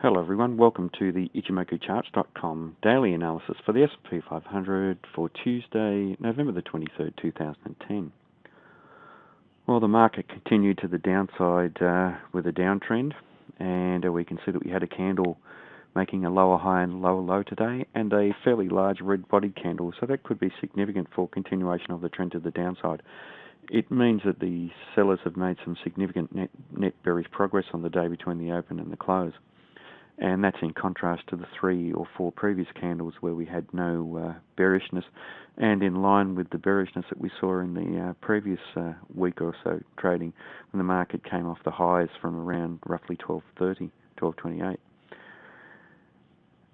Hello everyone, welcome to the ichimokucharts.com daily analysis for the SP500 for Tuesday, November the 23rd, 2010. Well, the market continued to the downside with a downtrend, and we can see that we had a candle making a lower high and lower low today, and a fairly large red-bodied candle, so that could be significant for continuation of the trend to the downside. It means that the sellers have made some significant net bearish progress on the day between the open and the close. And that's in contrast to the 3 or 4 previous candles where we had no bearishness, and in line with the bearishness that we saw in the previous week or so trading, when the market came off the highs from around roughly 12.30, 12.28.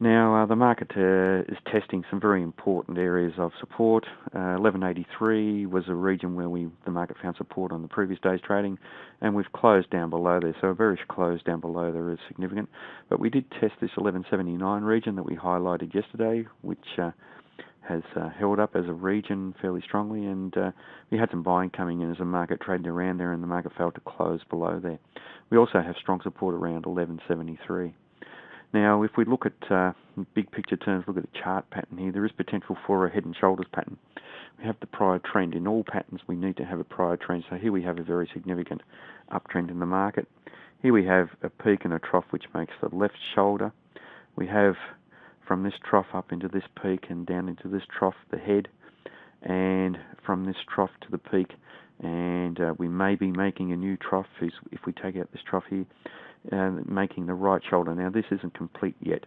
Now, the market is testing some very important areas of support. 1183 was a region where the market found support on the previous day's trading, and we've closed down below there. So a bearish close down below there is significant. But we did test this 1179 region that we highlighted yesterday, which has held up as a region fairly strongly, and we had some buying coming in as the market traded around there, and the market failed to close below there. We also have strong support around 1173. Now, if we look at big picture terms, look at the chart pattern here, there is potential for a head and shoulders pattern. We have the prior trend. In all patterns, we need to have a prior trend. So here we have a very significant uptrend in the market. Here we have a peak and a trough, which makes the left shoulder. We have from this trough up into this peak and down into this trough, the head, and from this trough to the peak, and we may be making a new trough if we take out this trough here, making the right shoulder. Now, this isn't complete yet,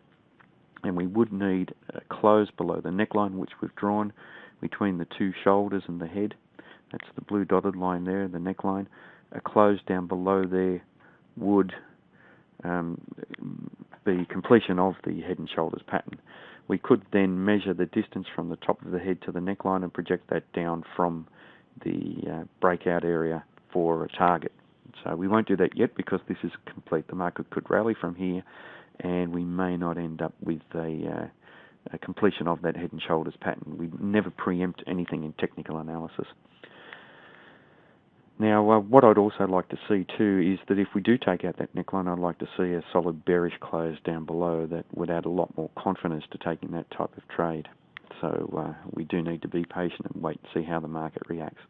and we would need a close below the neckline, which we've drawn between the two shoulders and the head. That's the blue dotted line there, the neckline. A close down below there would be completion of the head and shoulders pattern. We could then measure the distance from the top of the head to the neckline and project that down from the breakout area for a target. So we won't do that yet because this is complete. The market could rally from here, and we may not end up with a completion of that head and shoulders pattern. We never preempt anything in technical analysis. Now, what I'd also like to see too is that if we do take out that neckline, I'd like to see a solid bearish close down below that would add a lot more confidence to taking that type of trade. So we do need to be patient and wait and see how the market reacts.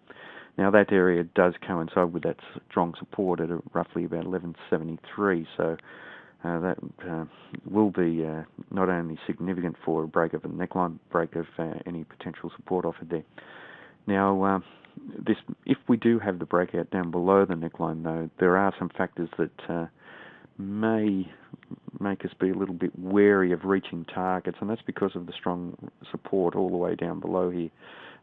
Now, that area does coincide with that strong support at roughly about 1173, so that will be not only significant for a break of the neckline, break of any potential support offered there. Now, if we do have the breakout down below the neckline, though, there are some factors that may make us be a little bit wary of reaching targets, and that's because of the strong support all the way down below here.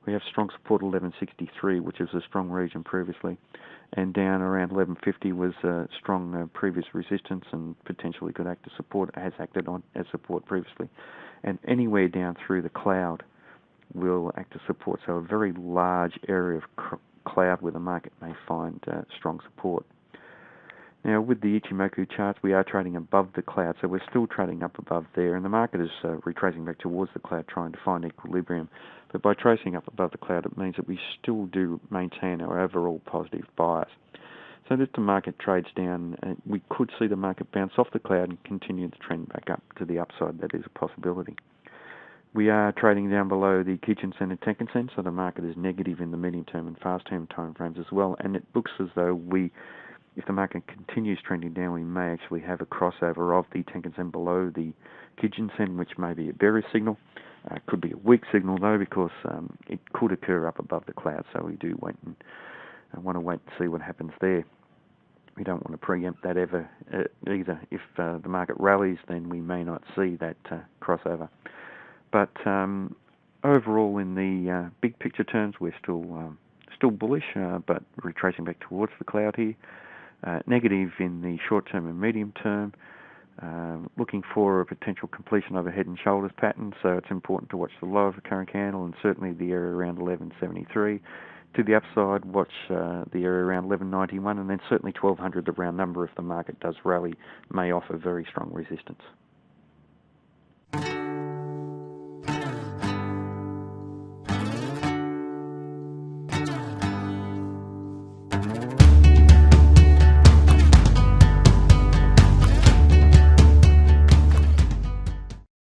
We have strong support 1163, which is a strong region previously, and down around 1150 was a strong previous resistance and potentially could act as support, has acted on as support previously. And anywhere down through the cloud will act as support, so a very large area of cloud where the market may find strong support. Now, with the Ichimoku charts, we are trading above the cloud, so we're still trading up above there, and the market is retracing back towards the cloud, trying to find equilibrium. But by tracing up above the cloud, it means that we still do maintain our overall positive bias. So if the market trades down, we could see the market bounce off the cloud and continue the trend back up to the upside. That is a possibility. We are trading down below the Kijun-sen and Tenkan-sen, so the market is negative in the medium-term and fast-term time frames as well, and it looks as though if the market continues trending down, we may actually have a crossover of the Tenkan-sen below the Kijun-sen, which may be a bearish signal. Could be a weak signal, though, because it could occur up above the cloud, so we do want to wait and see what happens there. We don't want to preempt that either. If the market rallies, then we may not see that crossover. But overall, in the big picture terms, we're still bullish, but retracing back towards the cloud here. Negative in the short term and medium term, looking for a potential completion of a head and shoulders pattern, so it's important to watch the low of the current candle and certainly the area around 1173. To the upside, watch the area around 1191, and then certainly 1200, the round number, if the market does rally, may offer very strong resistance.